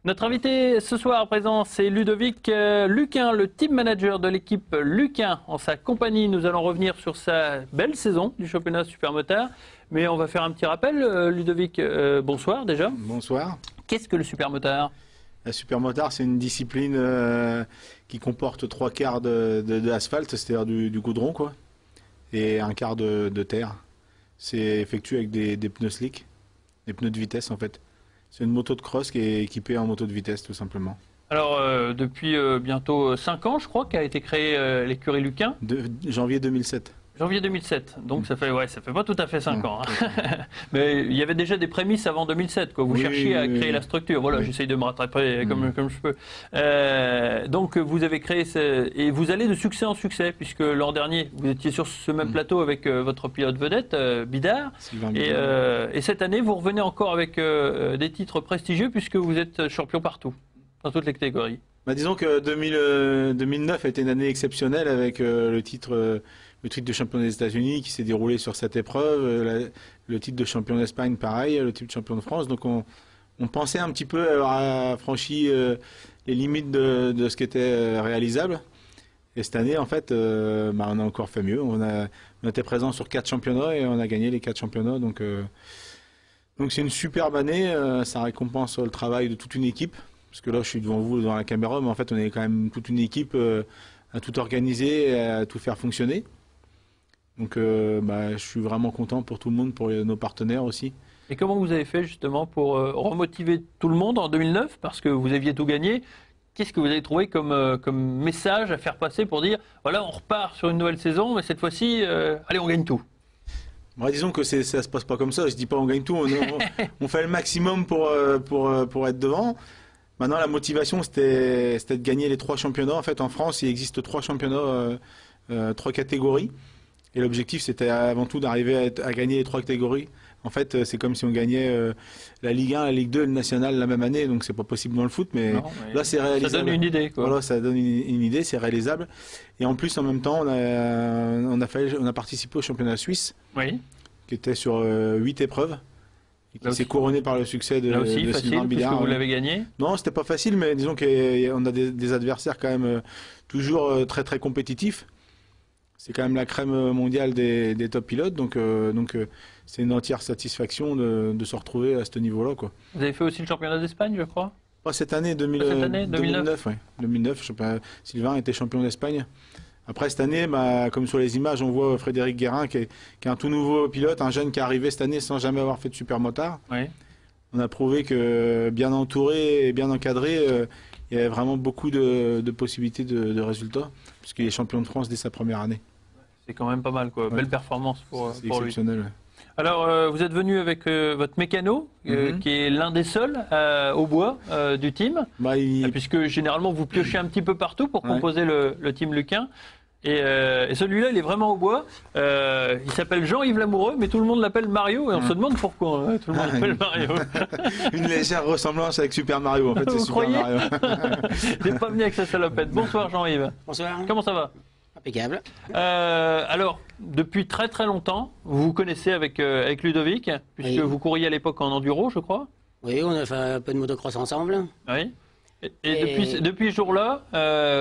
Notre invité ce soir à présent, c'est Ludovic Luquin, le team manager de l'équipe Luquin. En sa compagnie, nous allons revenir sur sa belle saison du championnat Supermotard. Mais on va faire un petit rappel. Ludovic, bonsoir déjà. Bonsoir. Qu'est-ce que le Supermotard ? La Supermotard, c'est une discipline qui comporte 3/4 de asphalte, c'est-à-dire du goudron, quoi, et 1/4 de terre. C'est effectué avec des pneus slick, des pneus de vitesse en fait. C'est une moto de cross qui est équipée en moto de vitesse tout simplement. Alors depuis bientôt 5 ans, je crois, qu'a été créée l'écurie Luquin. Janvier 2007. Janvier 2007, donc ça fait pas tout à fait 5 ans. Hein. Mais il y avait déjà des prémices avant 2007, quoi. Vous cherchiez à créer la structure. Voilà, j'essaye de me rattraper comme je peux. Donc vous avez créé et vous allez de succès en succès, puisque l'an dernier, vous étiez sur ce même plateau avec votre pilote vedette, Bidard. Et cette année, vous revenez encore avec des titres prestigieux, puisque vous êtes champion partout, dans toutes les catégories. Bah, disons que 2009 a été une année exceptionnelle avec le titre de champion des États-Unis qui s'est déroulé sur cette épreuve, le titre de champion d'Espagne pareil, le titre de champion de France. Donc on pensait un petit peu avoir franchi les limites de ce qui était réalisable. Et cette année, en fait, on a encore fait mieux. On était présent sur 4 championnats et on a gagné les 4 championnats. Donc c'est une superbe année. Ça récompense le travail de toute une équipe. Parce que là, je suis devant vous, devant la caméra, mais en fait, on est quand même toute une équipe à tout organiser et à tout faire fonctionner. Donc, je suis vraiment content pour tout le monde, pour nos partenaires aussi. Et comment vous avez fait justement pour remotiver tout le monde en 2009, parce que vous aviez tout gagné? Qu'est-ce que vous avez trouvé comme message à faire passer pour dire, voilà, on repart sur une nouvelle saison, mais cette fois-ci, allez, on gagne tout? Bon, disons que ça se passe pas comme ça. Je dis pas on gagne tout, on fait le maximum pour être devant. Maintenant, la motivation, c'était de gagner les 3 championnats. En fait, en France, il existe 3 championnats, 3 catégories. Et l'objectif, c'était avant tout d'arriver à gagner les 3 catégories. En fait, c'est comme si on gagnait la Ligue 1, la Ligue 2 et le National la même année. Donc, c'est pas possible dans le foot, mais là, c'est réalisable. Ça donne une idée, quoi. Voilà, ça donne une idée, c'est réalisable. Et en plus, en même temps, on a participé au championnat suisse, qui était sur 8 épreuves. Qui s'est couronné par le succès de Sylvain Bidard. Puisque vous l'avez gagné? Non, c'était pas facile, mais disons qu'on a des adversaires quand même toujours très très compétitifs. C'est quand même la crème mondiale des top pilotes, donc c'est une entière satisfaction de se retrouver à ce niveau-là, quoi. Vous avez fait aussi le championnat d'Espagne, je crois? Pas cette année, 2009, oui. 2009, Sylvain était champion d'Espagne. Après cette année, comme sur les images, on voit Frédéric Guérin qui est un tout nouveau pilote, un jeune qui est arrivé cette année sans jamais avoir fait de Supermotard. Oui. On a prouvé que bien entouré et bien encadré, il y avait vraiment beaucoup de possibilités de résultats, puisqu'il est champion de France dès sa première année. C'est quand même pas mal, quoi. Ouais. Belle performance pour lui. Exceptionnel. Ouais. Alors, vous êtes venu avec votre mécano, qui est l'un des seuls au bois du team, puisque généralement vous piochez un petit peu partout pour composer le team Luquin. Et celui-là, il est vraiment au bois. Il s'appelle Jean-Yves Lamoureux, mais tout le monde l'appelle Mario, et on se demande pourquoi tout le monde l'appelle Mario. Une légère ressemblance avec Super Mario, en fait, c'est Super Mario. Il n'est pas venu avec sa salopette. Bonsoir Jean-Yves. Bonsoir. Comment ça va? Impeccable. Alors, depuis très très longtemps, vous vous connaissez avec Ludovic, puisque vous couriez à l'époque en enduro, je crois. Oui, on a fait un peu de motocross ensemble. Oui. Et depuis ce jour-là,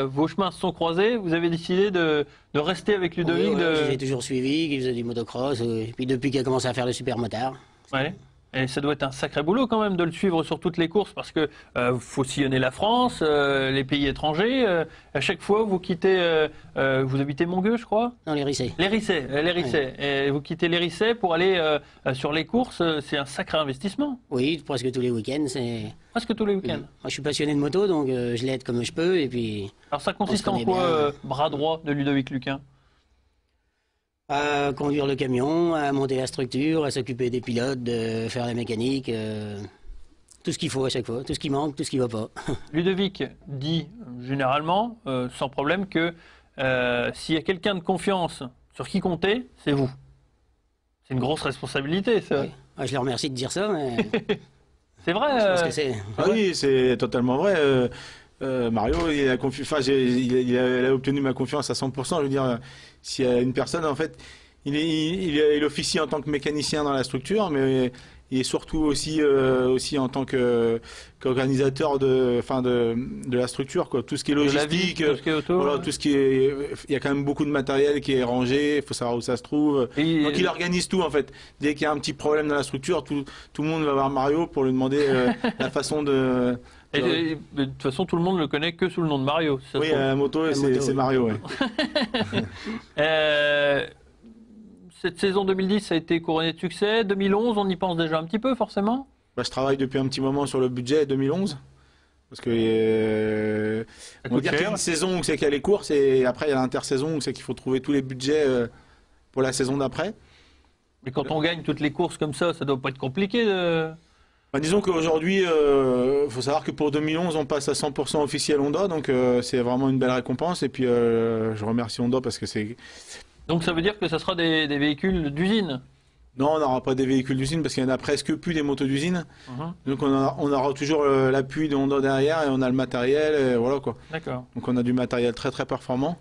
vos chemins se sont croisés. Vous avez décidé de rester avec Ludovic. Oui, j'ai toujours suivi, qui faisait du motocross. Et puis depuis qu'il a commencé à faire le Supermotard. Ouais. Et ça doit être un sacré boulot quand même de le suivre sur toutes les courses, parce que faut sillonner la France, les pays étrangers. À chaque fois, vous quittez, vous habitez Montgueux, je crois. Non, les Rissets. Les Rissets. Et vous quittez les Rissets pour aller sur les courses. C'est un sacré investissement. Oui, presque tous les week-ends. Presque tous les week-ends. Moi, je suis passionné de moto, donc je l'aide comme je peux. Et puis. Alors ça consiste en quoi, bras droit de Ludovic Luquin? À conduire le camion, à monter la structure, à s'occuper des pilotes, de faire la mécanique, tout ce qu'il faut à chaque fois, tout ce qui manque, tout ce qui ne va pas. Ludovic dit généralement, sans problème, que s'il y a quelqu'un de confiance sur qui compter, c'est vous. C'est une grosse responsabilité, ça. Oui. Je le remercie de dire ça, mais... C'est vrai. Oui, c'est totalement vrai. Mario, il a obtenu ma confiance à 100%. Je veux dire, s'il y a une personne, en fait, il officie en tant que mécanicien dans la structure, mais il est surtout aussi en tant qu'organisateur de la structure, quoi. Tout ce qui est logistique, tout ce qui est auto, voilà, tout ce qui est, il y a quand même beaucoup de matériel qui est rangé, il faut savoir où ça se trouve. Donc il organise tout en fait. Dès qu'il y a un petit problème dans la structure, tout le monde va voir Mario pour lui demander la façon de... Et de toute façon, tout le monde le connaît que sous le nom de Mario. Oui, la moto, c'est Mario. Ouais. Cette saison 2010 a été couronnée de succès. 2011, on y pense déjà un petit peu, forcément. Je travaille depuis un petit moment sur le budget 2011. Parce que on va dire qu'il y a une saison où c'est qu'il y a les courses et après il y a l'intersaison où c'est qu'il faut trouver tous les budgets pour la saison d'après. Mais quand on gagne toutes les courses comme ça doit pas être compliqué de... Disons qu'aujourd'hui, faut savoir que pour 2011, on passe à 100% officiel Honda, donc c'est vraiment une belle récompense. Et puis je remercie Honda parce que c'est... Donc ça veut dire que ça sera des véhicules d'usine? Non, on n'aura pas des véhicules d'usine parce qu'il n'y en a presque plus des motos d'usine. Donc on aura toujours l'appui de Honda derrière et on a le matériel, et voilà quoi. D'accord. Donc on a du matériel très très performant,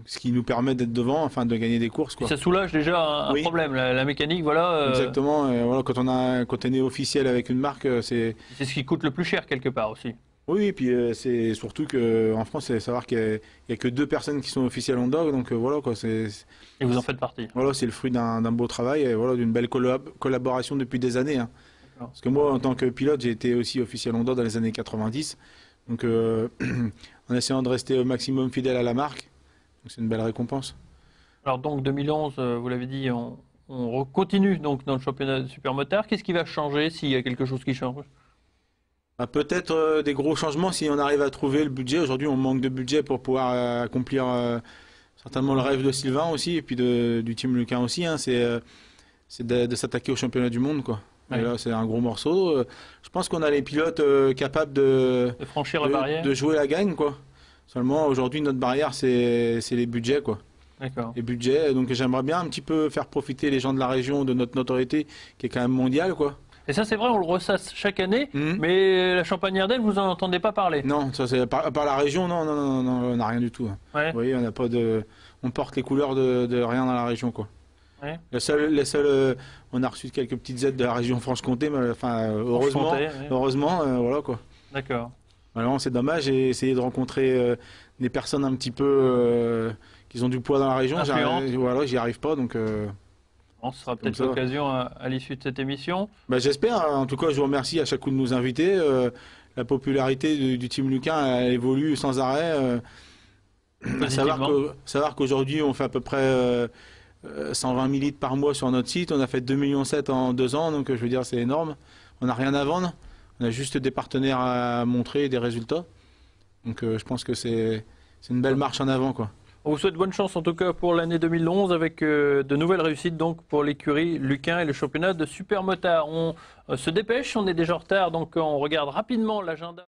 ce qui nous permet d'être devant, enfin de gagner des courses, quoi. Et ça soulage déjà un problème, la mécanique, voilà. Exactement, et voilà, quand on est officiel avec une marque, c'est... C'est ce qui coûte le plus cher quelque part aussi. Oui, et puis c'est surtout qu'en France, c'est savoir qu'il n'y a que 2 personnes qui sont officielles Honda, donc voilà quoi. Et vous en faites partie. Voilà, c'est le fruit d'un beau travail et voilà, d'une belle collaboration depuis des années. Hein. Parce que moi, en tant que pilote, j'ai été aussi officiel Honda dans les années 90, donc en essayant de rester au maximum fidèle à la marque, donc c'est une belle récompense. Alors donc 2011, vous l'avez dit, on continue donc dans le championnat de supermotard. Qu'est-ce qui va changer s'il y a quelque chose qui change? Peut-être des gros changements si on arrive à trouver le budget. Aujourd'hui, on manque de budget pour pouvoir accomplir certainement le rêve de Sylvain aussi, et puis du team Luquin aussi. Hein. C'est de s'attaquer au championnat du monde, quoi. Ouais. Et là, c'est un gros morceau. Je pense qu'on a les pilotes capables de franchir la barrière, de jouer la gagne, quoi. Seulement, aujourd'hui, notre barrière, c'est les budgets, quoi. D'accord. Les budgets. Donc, j'aimerais bien un petit peu faire profiter les gens de la région de notre notoriété, qui est quand même mondiale, quoi. Et ça, c'est vrai, on le ressasse chaque année, mais la Champagne-Ardenne, vous n'en entendez pas parler? Non, ça c'est par la région, non, on n'a rien du tout. Ouais. Vous voyez, on porte les couleurs de rien dans la région, quoi. Ouais. On a reçu quelques petites aides de la région Franche-Comté, mais enfin, heureusement, voilà, quoi. D'accord. Alors, c'est dommage, j'ai essayé de rencontrer des personnes un petit peu qui ont du poids dans la région, voilà, j'y arrive pas, donc... Ce sera peut-être l'occasion à l'issue de cette émission. J'espère. En tout cas, je vous remercie à chaque coup de nous inviter. La popularité du team Luquin elle évolue sans arrêt. Savoir qu'aujourd'hui, on fait à peu près 120 000 litres par mois sur notre site. On a fait 2,7 millions en 2 ans. Donc, je veux dire, c'est énorme. On n'a rien à vendre. On a juste des partenaires à montrer et des résultats. Donc, je pense que c'est une belle marche en avant, quoi. On vous souhaite bonne chance en tout cas pour l'année 2011 avec de nouvelles réussites donc pour l'écurie Luquin et le championnat de supermotard. On se dépêche, on est déjà en retard donc on regarde rapidement l'agenda.